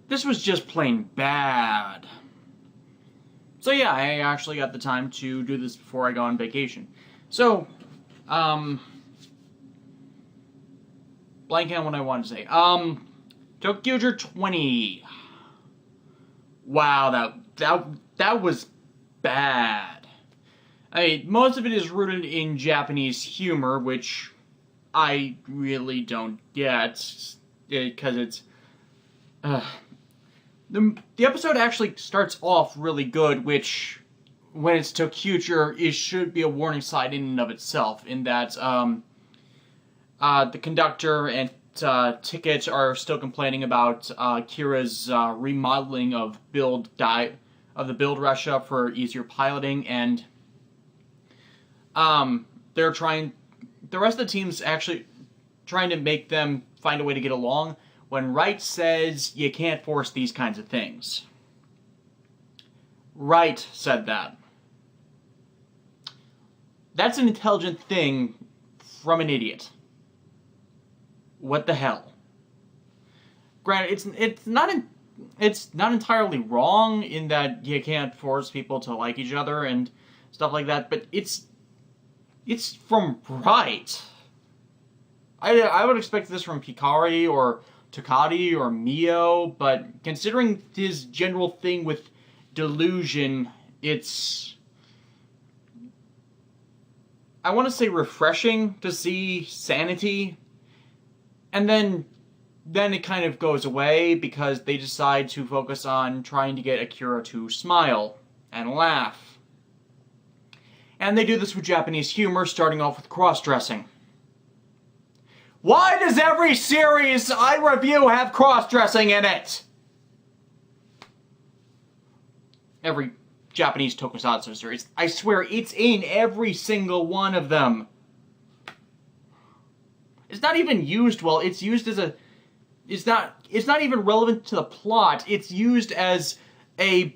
this was just plain bad. So yeah, I actually got the time to do this before I go on vacation. So, blanking on what I wanted to say. Toqger 20. Wow, that was bad. I mean, most of it is rooted in Japanese humor, which I really don't get, because it's... The episode actually starts off really good, which, when it's Toqger, it should be a warning sign in and of itself, in that the conductor and Ticket are still complaining about Kira's remodeling of the build Russia for easier piloting, and they're trying. The rest of the team's actually trying to make them find a way to get along, when Wright says you can't force these kinds of things. Wright said that. That's an intelligent thing from an idiot. What the hell? Granted, it's not entirely wrong in that you can't force people to like each other and stuff like that, but it's from Wright. I would expect this from Hikari or Takati or Mio, but considering his general thing with delusion, it's... I want to say refreshing to see sanity, and then it kind of goes away because they decide to focus on trying to get Akira to smile and laugh. And they do this with Japanese humor, starting off with cross-dressing. Why does every series I review have cross-dressing in it? Every Japanese tokusatsu series. I swear, it's in every single one of them. It's not even used well. It's used as a... It's not even relevant to the plot. It's used as a...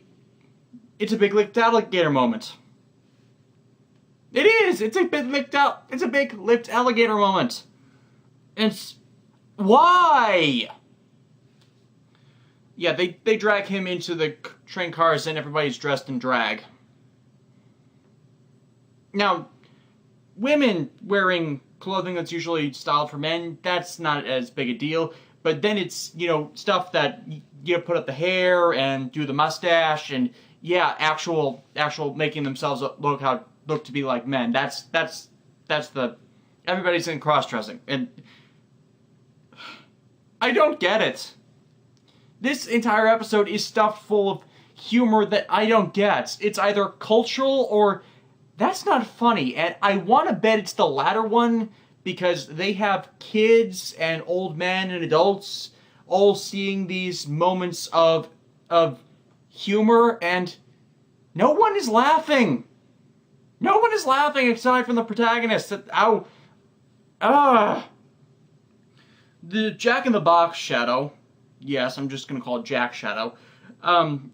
It's a big lipped alligator moment. It is! It's a big lipped alligator moment. It's... Why? Yeah, they drag him into the train cars and everybody's dressed in drag. Now, women wearing clothing that's usually styled for men, that's not as big a deal. But then it's, stuff that you put up the hair and do the mustache and, yeah, actual making themselves look to be like men. That's the... Everybody's in cross-dressing. And... I don't get it. This entire episode is stuffed full of humor that I don't get. It's either cultural or that's not funny. And I want to bet it's the latter one because they have kids and old men and adults all seeing these moments of humor and no one is laughing. No one is laughing aside from the protagonist. The Jack in the Box Shadow, yes, I'm just going to call it Jack Shadow,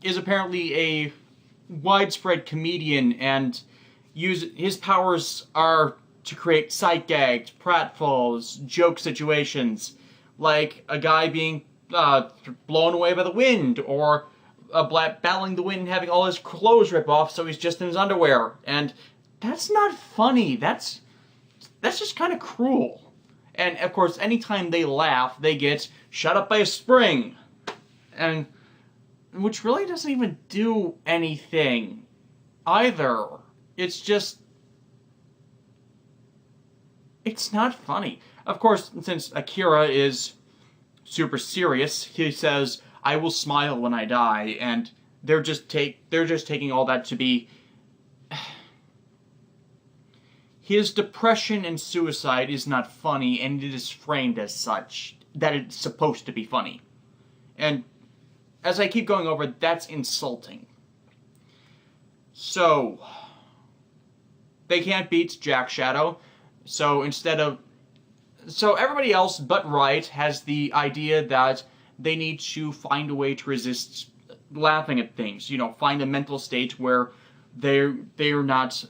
is apparently a widespread comedian, and his powers are to create sight gags, pratfalls, joke situations, like a guy being blown away by the wind, or battling the wind and having all his clothes rip off so he's just in his underwear. And that's not funny. That's just kind of cruel. And, of course, anytime they laugh, they get shut up by a spring. And... which really doesn't even do anything. Either. It's just... it's not funny. Of course, since Akira is super serious, he says, "I will smile when I die," and they're just taking all that to be... His depression and suicide is not funny, and it is framed as such, that it's supposed to be funny. And as I keep going over, that's insulting. So, they can't beat Jack Shadow, so everybody else but Wright has the idea that they need to find a way to resist laughing at things. Find a mental state where they're not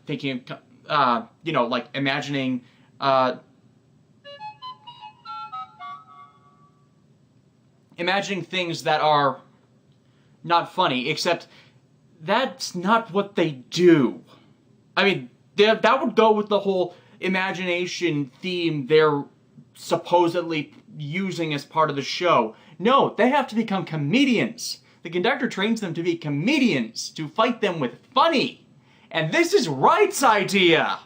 thinking... like imagining, imagining things that are not funny, except that's not what they do. I mean, that would go with the whole imagination theme they're supposedly using as part of the show. No, they have to become comedians. The conductor trains them to be comedians, to fight them with funny. And this is Wright's idea.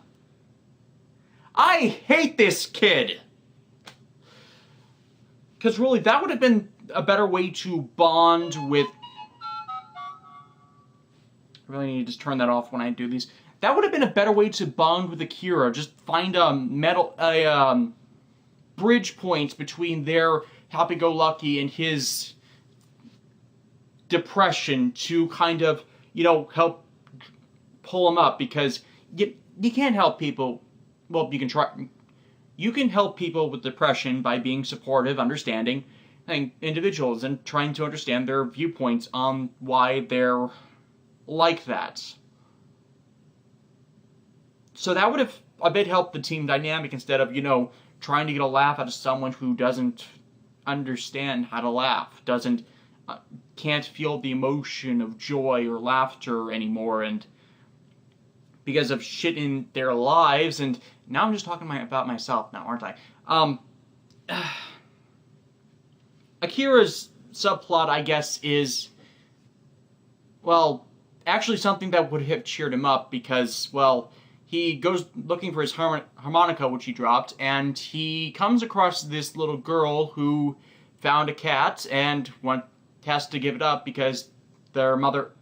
I hate this kid. Because really, that would have been a better way to bond with... I really need to just turn that off when I do these. That would have been a better way to bond with Akira. Just find a bridge point between their happy-go-lucky and his depression to kind of, you know, help pull him up, because you can't help people. Well, you can try. You can help people with depression by being supportive, understanding individuals, and trying to understand their viewpoints on why they're like that. So that would have a bit helped the team dynamic, instead of, you know, trying to get a laugh out of someone who doesn't understand how to laugh, can't feel the emotion of joy or laughter anymore, and because of shit in their lives. And now I'm just talking about myself now, aren't I? Akira's subplot, I guess, is, well, actually something that would have cheered him up, because, well, he goes looking for his harmonica, which he dropped, and he comes across this little girl who found a cat and has to give it up because her mother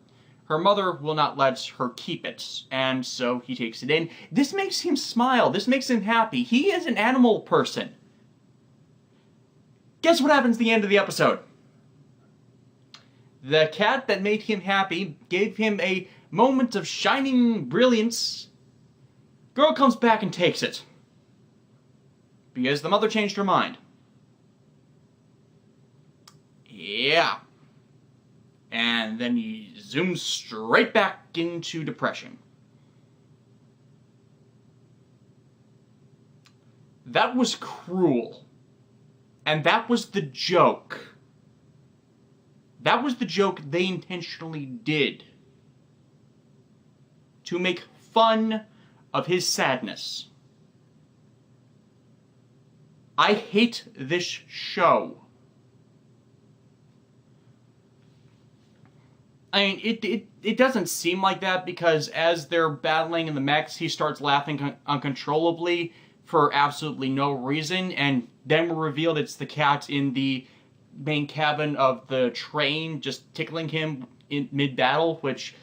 will not let her keep it, and so he takes it in. This makes him smile. This makes him happy. He is an animal person. Guess what happens at the end of the episode? The cat that made him happy gave him a moment of shining brilliance. Girl comes back and takes it, because the mother changed her mind. Yeah. And then he zooms straight back into depression. That was cruel. And that was the joke. That was the joke they intentionally did, to make fun of his sadness. I hate this show. I mean, it doesn't seem like that, because as they're battling in the mechs, he starts laughing uncontrollably for absolutely no reason, and then we're revealed it's the cat in the main cabin of the train just tickling him in mid-battle, which,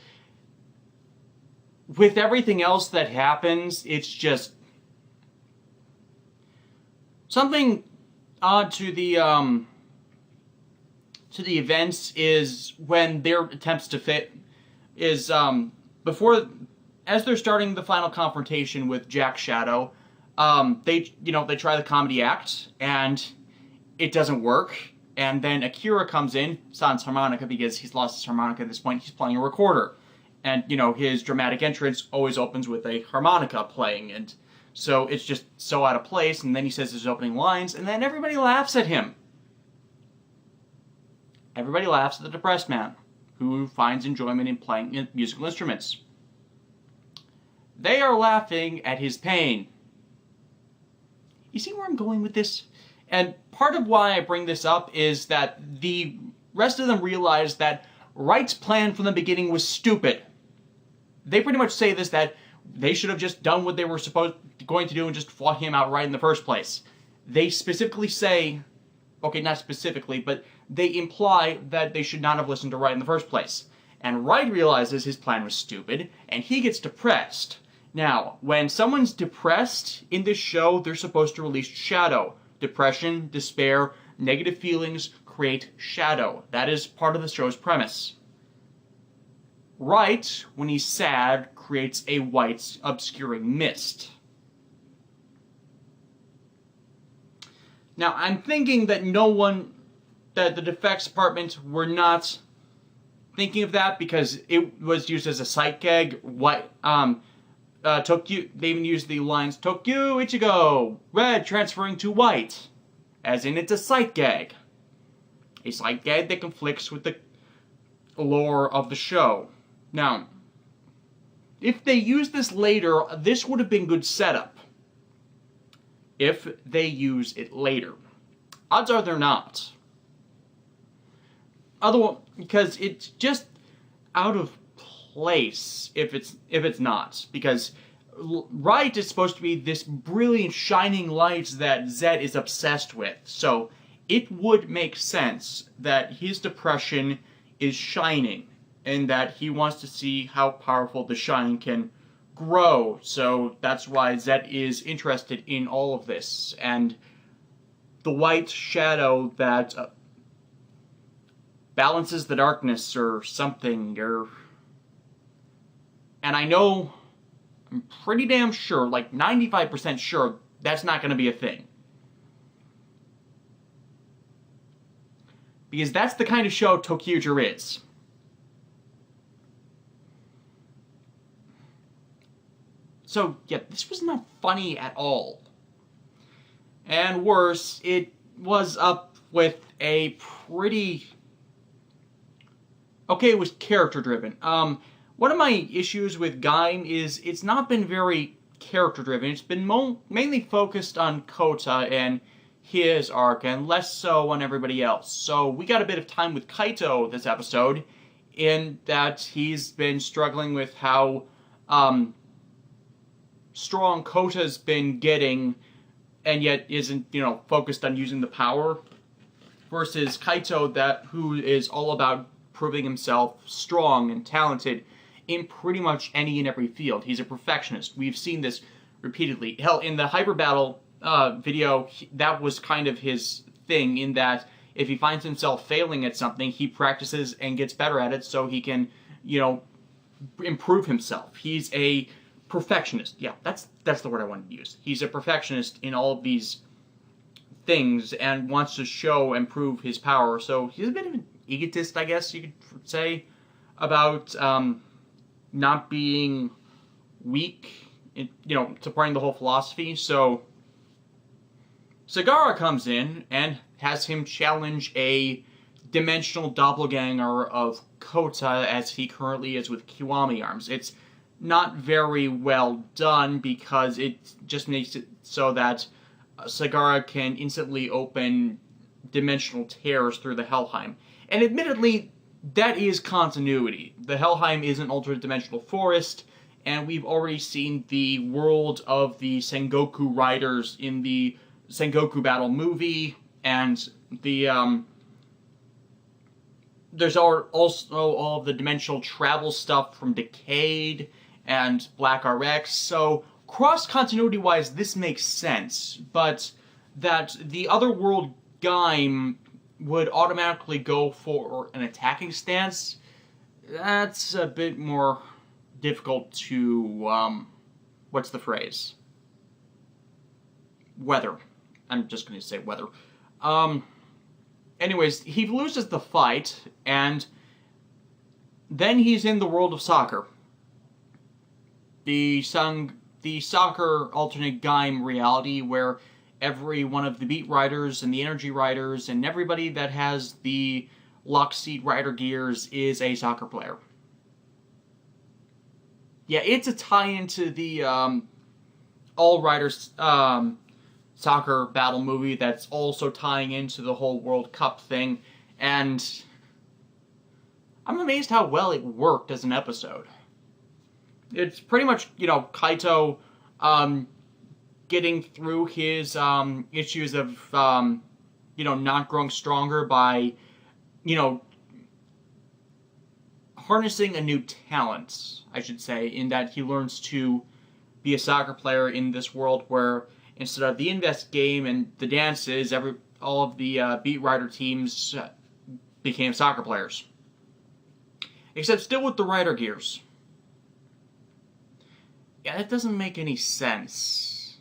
with everything else that happens, it's just something odd to the events is when their attempts to fit is as they're starting the final confrontation with Jack Shadow, they try the comedy act and it doesn't work, and then Akira comes in, sans harmonica, because he's lost his harmonica at this point. He's playing a recorder, and his dramatic entrance always opens with a harmonica playing, and so it's just so out of place. And then he says his opening lines, and then everybody laughs at him. Everybody laughs at the depressed man, who finds enjoyment in playing musical instruments. They are laughing at his pain. You see where I'm going with this? And part of why I bring this up is that the rest of them realize that Wright's plan from the beginning was stupid. They pretty much say this, that they should have just done what they were going to do and just fought him outright in the first place. They specifically say, okay, not specifically, but they imply that they should not have listened to Wright in the first place. And Wright realizes his plan was stupid, and he gets depressed. Now, when someone's depressed in this show, they're supposed to release shadow. Depression, despair, negative feelings create shadow. That is part of the show's premise. Wright, when he's sad, creates a white, obscuring mist. Now, I'm thinking that that the effects department were not thinking of that, because it was used as a sight gag. Toku, they even used the lines, Toku, Ichigo, red transferring to white, as in it's a sight gag. a side gag that conflicts with the lore of the show. Now, if they use this later, this would have been good setup. If they use it later. Odds are they're not. Otherwise, because it's just out of place if it's not. Because Right is supposed to be this brilliant shining light that Zed is obsessed with. So it would make sense that his depression is shining and that he wants to see how powerful the shine can grow. So that's why Zed is interested in all of this. And the white shadow that balances the darkness or something. And I know, I'm pretty damn sure, like 95% sure, that's not going to be a thing. Because that's the kind of show Toqger is. So, yeah, this was not funny at all. And worse, it was up with a pretty... Okay, it was character-driven. One of my issues with Gaim is it's not been very character-driven. It's been mainly focused on Kota and his arc, and less so on everybody else. So we got a bit of time with Kaito this episode, in that he's been struggling with how strong Kota's been getting, and yet isn't, focused on using the power, versus Kaito, who is all about proving himself strong and talented in pretty much any and every field. He's a perfectionist. We've seen this repeatedly. Hell, in the Hyper Battle video, that was kind of his thing, in that if he finds himself failing at something, he practices and gets better at it so he can, improve himself. He's a perfectionist. Yeah, that's the word I wanted to use. He's a perfectionist in all of these things and wants to show and prove his power. So he's a bit of an egotist, I guess you could say, about not being weak, supporting the whole philosophy. So Sagara comes in and has him challenge a dimensional doppelganger of Kota as he currently is with Kiwami arms. It's not very well done because it just makes it so that Sagara can instantly open dimensional tears through the Helheim. And admittedly, that is continuity. The Helheim is an alternate dimensional forest, and we've already seen the world of the Sengoku riders in the Sengoku Battle movie, and there's also all of the dimensional travel stuff from Decade and Black RX, so cross-continuity-wise, this makes sense, but that the other world Gaim would automatically go for an attacking stance, that's a bit more difficult to, what's the phrase? Weather. I'm just going to say weather. Anyways, he loses the fight, and then he's in the world of soccer. The soccer alternate Gaim reality where every one of the Beat Riders and the Energy Riders and everybody that has the Lockseed Rider gears is a soccer player. Yeah, it's a tie-in to the All Riders soccer battle movie that's also tying into the whole World Cup thing, and I'm amazed how well it worked as an episode. It's pretty much, Kaito getting through his issues of, not growing stronger by, harnessing a new talent, I should say, in that he learns to be a soccer player in this world where instead of the invest game and the dances, all of the Beat Rider teams became soccer players. Except still with the Rider gears. Yeah, that doesn't make any sense.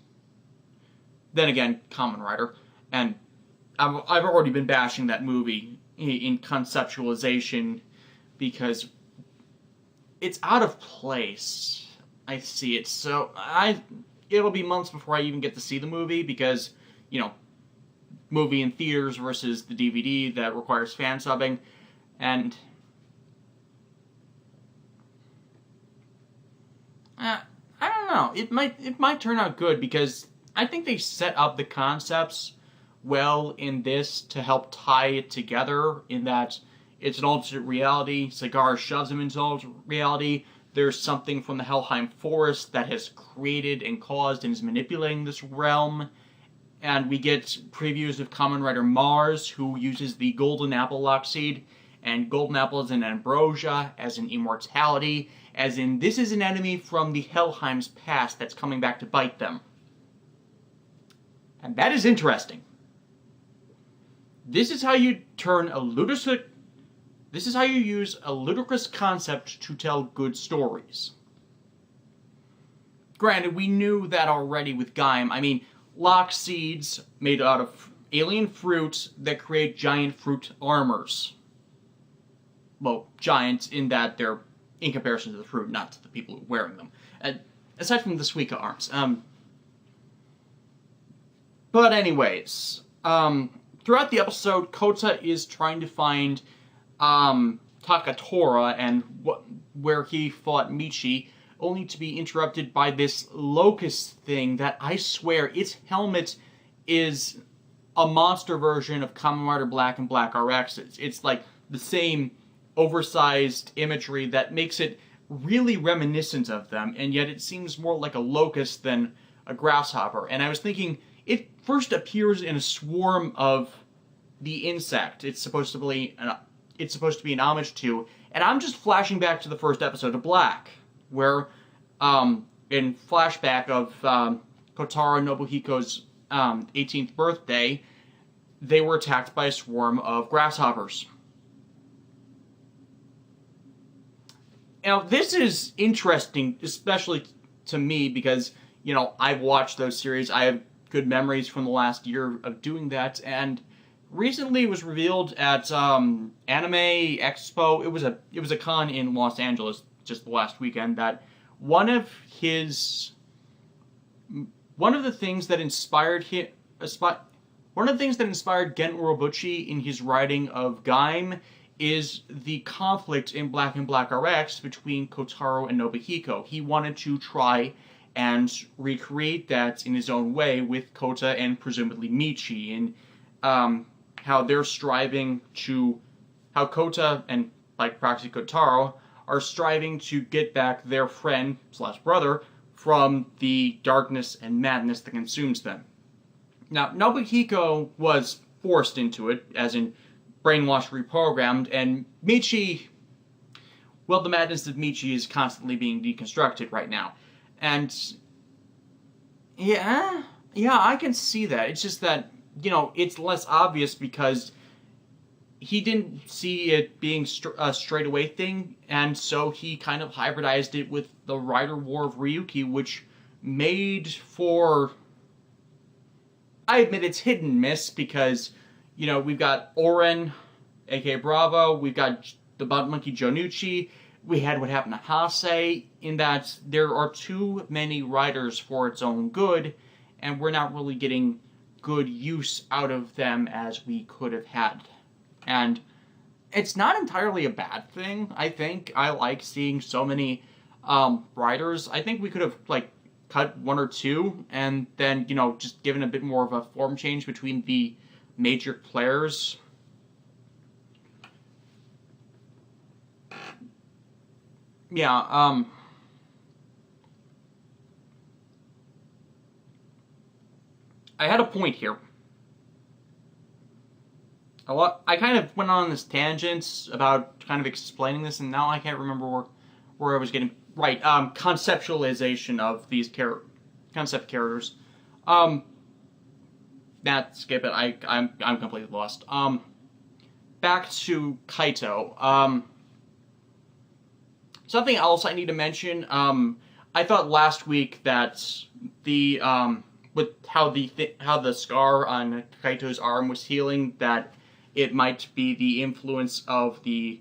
Then again, Kamen Rider, and I've already been bashing that movie in conceptualization because it's out of place. I see it, so it'll be months before I even get to see the movie because, movie in theaters versus the DVD that requires fan subbing, and I don't know. It might turn out good because I think they set up the concepts well in this to help tie it together. In that it's an alternate reality. Cigar shoves him into alternate reality. There's something from the Helheim Forest that has created and caused and is manipulating this realm. And we get previews of Kamen Rider Mars, who uses the Golden Apple Lock Seed, and Golden Apple as an ambrosia, as an immortality, as in this is an enemy from the Helheim's past that's coming back to bite them. And that is interesting. This is how you turn a ludicrous... This is how you use a ludicrous concept to tell good stories. Granted, we knew that already with Gaim. I mean, lock seeds made out of alien fruit that create giant fruit armors. Well, giant in that they're in comparison to the fruit, not to the people wearing them. Aside from the Suika arms. But anyways, throughout the episode, Kota is trying to find Takatora and where he fought Michi, only to be interrupted by this locust thing that I swear its helmet is a monster version of Kamen Rider Black and Black RX. It's like the same oversized imagery that makes it really reminiscent of them, and yet it seems more like a locust than a grasshopper. And I was thinking, it first appears in a swarm of the insect it's supposed to be an homage to, and I'm just flashing back to the first episode of Black, where in flashback of Kotaro Nobuhiko's 18th birthday, they were attacked by a swarm of grasshoppers. Now, this is interesting, especially to me, because, you know, I've watched those series. I have good memories from the last year of doing that, and recently it was revealed at Anime Expo. It was a con in Los Angeles just the last weekend that one of the things that inspired Gen Urobuchi in his writing of Gaim is the conflict in Black and Black RX between Kotaro and Nobuhiko. He wanted to try and recreate that in his own way with Kota and presumably Michi, and how they're striving to, how Kota and, like proxy, Kotaro are striving to get back their friend / brother from the darkness and madness that consumes them. Now, Nobuhiko was forced into it, as in brainwashed, reprogrammed, and Michi, well, the madness of Michi is constantly being deconstructed right now. And yeah, I can see that. It's just that, you know, it's less obvious because he didn't see it being a straight-away thing, and so he kind of hybridized it with the Rider War of Ryuki, which made for... I admit it's hit and miss because, you know, we've got Oren, a.k.a. Bravo, we've got the Butt Monkey Jonucci, we had what happened to Hase, in that there are too many writers for its own good, and we're not really getting good use out of them as we could have had. And it's not entirely a bad thing, I think. I like seeing so many writers. I think we could have, like, cut one or two, and then, you know, just given a bit more of a form change between the major players. Yeah, I had a point here. I kind of went on this tangent about kind of explaining this, and now I can't remember where I was getting... Right, conceptualization of these concept characters. Skip it, I'm completely lost. Back to Kaito. Something else I need to mention, I thought last week that the, with how the scar on Kaito's arm was healing, that it might be the influence of the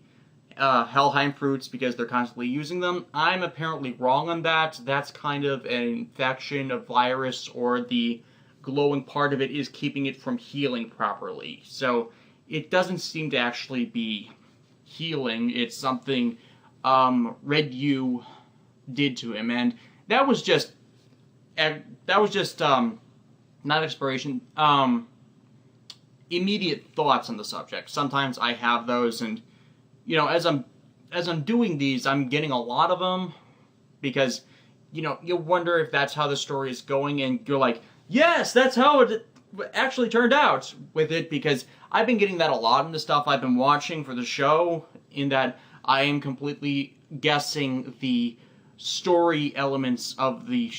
Helheim fruits because they're constantly using them. I'm apparently wrong on that. That's kind of an infection, a virus, or the glowing part of it is keeping it from healing properly. So it doesn't seem to actually be healing. It's something Red U did to him, and that was just not exploration. Immediate thoughts on the subject. Sometimes I have those, and as I'm doing these, I'm getting a lot of them because you wonder if that's how the story is going, and you're like, yes, that's how it actually turned out with it, because I've been getting that a lot in the stuff I've been watching for the show, in that I am completely guessing the story elements of the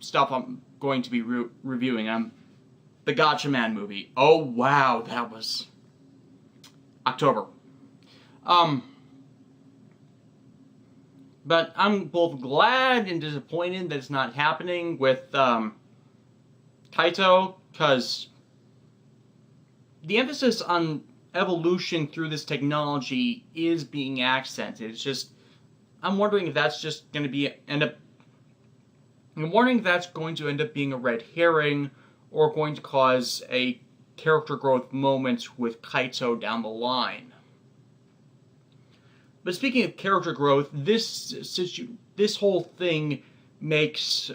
stuff I'm going to be reviewing. The Gotcha Man movie. Oh wow, that was October. But I'm both glad and disappointed that it's not happening with Kaito, because the emphasis on evolution through this technology is being accented. It's just, I'm wondering if that's just going to I'm wondering if that's going to end up being a red herring, or going to cause a character growth moment with Kaito down the line. But speaking of character growth, this whole thing makes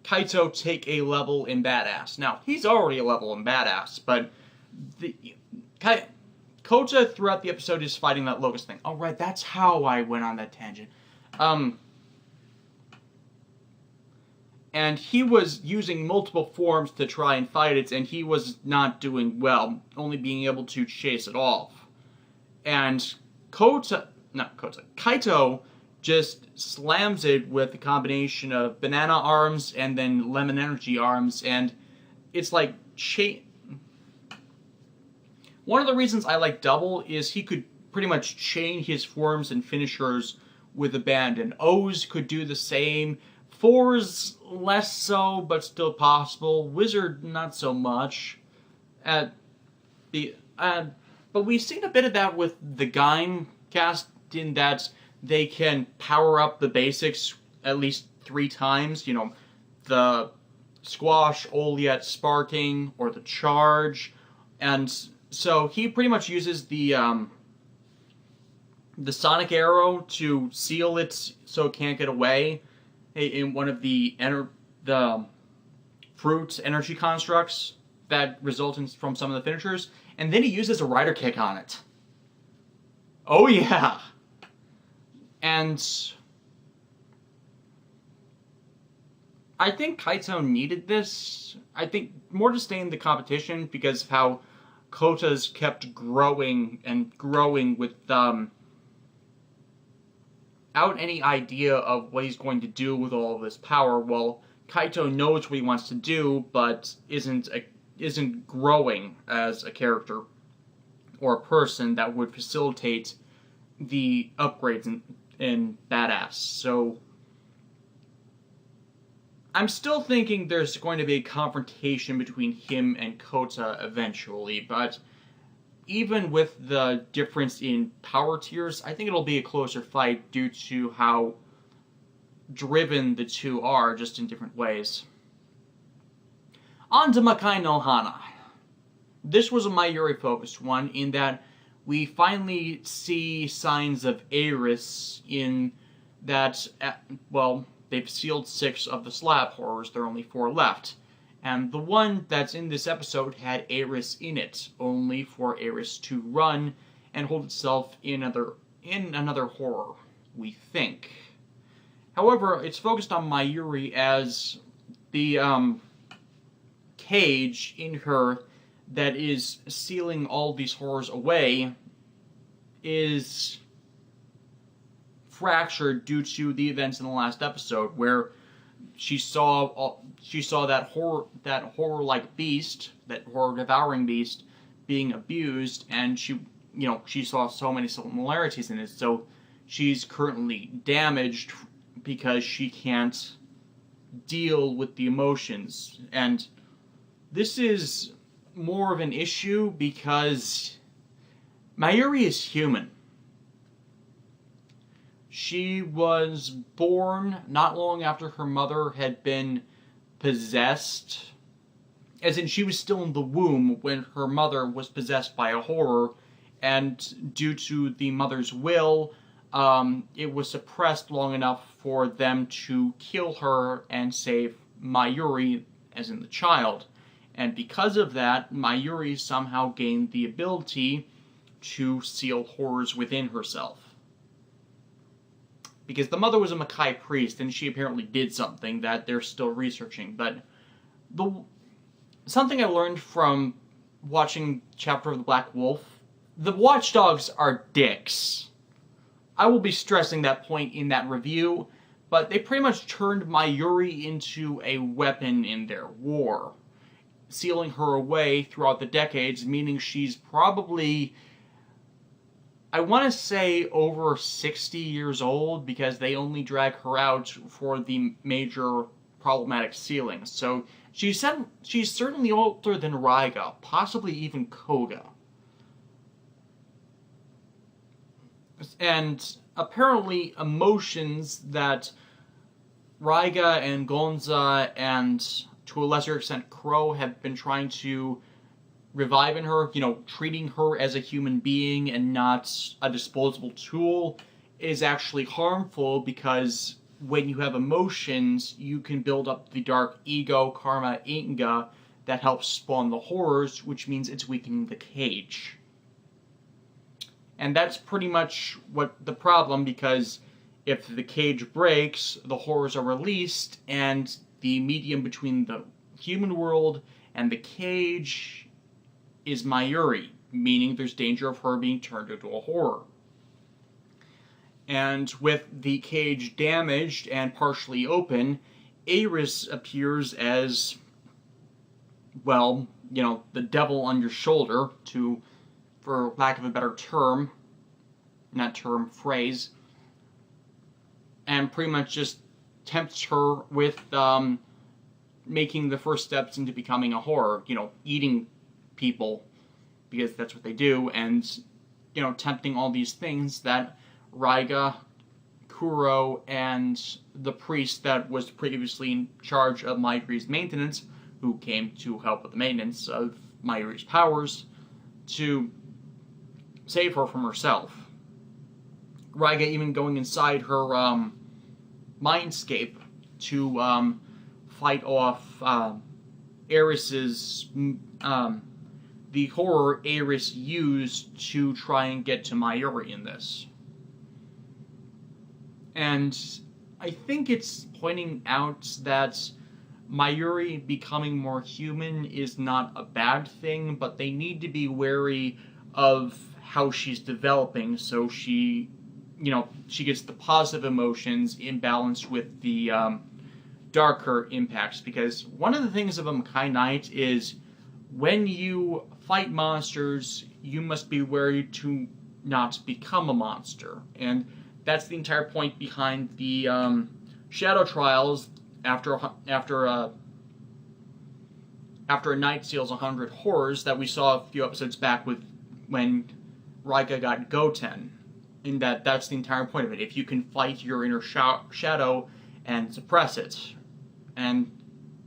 Kaito take a level in badass. Now, he's already a level in badass, but Kota throughout the episode is fighting that locust thing. Oh right, that's how I went on that tangent. And he was using multiple forms to try and fight it, and he was not doing well, only being able to chase it off. And Kaito just slams it with a combination of banana arms and then lemon energy arms, and it's like one of the reasons I like Double is he could pretty much chain his forms and finishers with abandon. O's could do the same. Fours less so, but still possible. Wizard not so much. But we've seen a bit of that with the Gaim cast, in that they can power up the basics at least 3 times. The Squash, Oliet, Sparking, or the Charge. And so he pretty much uses the Sonic Arrow to seal it so it can't get away in one of the fruit energy constructs that result from some of the finishers, and then he uses a rider kick on it. Oh yeah! And I think Kaito needed this. I think more to stay in the competition because of how Kota's kept growing and growing without any idea of what he's going to do with all of this power. Well, Kaito knows what he wants to do, but isn't growing as a character or a person that would facilitate the upgrades in Badass. So I'm still thinking there's going to be a confrontation between him and Kota eventually, but even with the difference in power tiers, I think it'll be a closer fight due to how driven the two are, just in different ways. On to Makai no Hana. This was a Mayuri-focused one, in that we finally see signs of Aris in that, well, they've sealed 6 of the slab horrors, there are only 4 left. And the one that's in this episode had Aris in it, only for Aris to run and hold itself in another horror, we think. However, it's focused on Mayuri as the cage in her that is sealing all these horrors away is fractured due to the events in the last episode, where she saw that horror-like beast, that horror-devouring beast, being abused, and she saw so many similarities in it. So she's currently damaged because she can't deal with the emotions. And this is more of an issue because Mayuri is human. She was born not long after her mother had been possessed as in she was still in the womb when her mother was possessed by a horror, and due to the mother's will, it was suppressed long enough for them to kill her and save Mayuri, as in the child. And because of that, Mayuri somehow gained the ability to seal horrors within herself. Because the mother was a Makai priest, and she apparently did something that they're still researching. But something I learned from watching Chapter of the Black Wolf, the watchdogs are dicks. I will be stressing that point in that review, but they pretty much turned Mayuri into a weapon in their war, sealing her away throughout the decades, meaning she's probably, I want to say, over 60 years old, because they only drag her out for the major problematic sealings. So she's certainly older than Raiga, possibly even Koga. And apparently emotions that Raiga and Gonza and, to a lesser extent, Crow have been trying to revive in her, treating her as a human being and not a disposable tool, is actually harmful, because when you have emotions, you can build up the dark ego, karma, inga, that helps spawn the horrors, which means it's weakening the cage. And that's pretty much what the problem, because if the cage breaks, the horrors are released, and the medium between the human world and the cage is Mayuri, meaning there's danger of her being turned into a horror. And with the cage damaged and partially open, Aris appears as, well, the devil on your shoulder, for lack of a better term, phrase, and pretty much just tempts her with making the first steps into becoming a horror, eating people, because that's what they do, and, tempting all these things that Raiga, Kuro, and the priest that was previously in charge of Mayuri's maintenance, who came to help with the maintenance of Mayuri's powers, to save her from herself. Raiga even going inside her mindscape to fight off Aris's the horror Aris used to try and get to Mayuri in this. And I think it's pointing out that Mayuri becoming more human is not a bad thing, but they need to be wary of how she's developing, so she gets the positive emotions imbalanced with the darker impacts. Because one of the things of a Makai Knight is, when you fight monsters, you must be wary to not become a monster. And that's the entire point behind the Shadow Trials after a knight seals 100 horrors that we saw a few episodes back with when Raiga got Goten. In that's the entire point of it. If you can fight your inner shadow and suppress it, and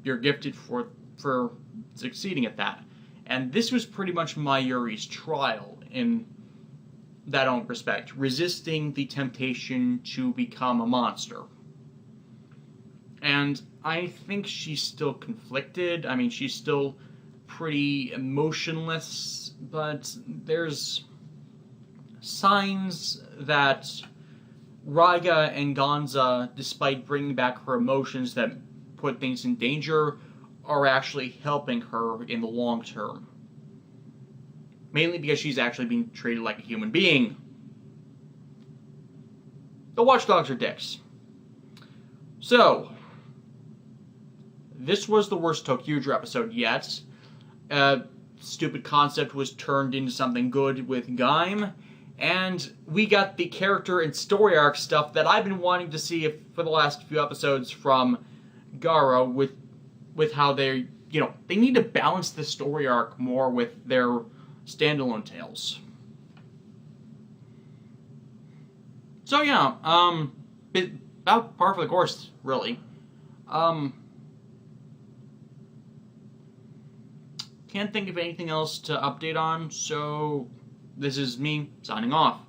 you're gifted for succeeding at that. And this was pretty much Mayuri's trial in that own respect, resisting the temptation to become a monster. And I think she's still conflicted. I mean, she's still pretty emotionless, but there's signs that Raiga and Gonza, despite bringing back her emotions that put things in danger, are actually helping her in the long term. Mainly because she's actually being treated like a human being. The watchdogs are dicks. So, this was the worst Toqger episode yet. Stupid concept was turned into something good with Gaim, and we got the character and story arc stuff that I've been wanting to see for the last few episodes from Gara, with how they need to balance the story arc more with their standalone tales. So yeah, about par for the course, really. Can't think of anything else to update on, so this is me signing off.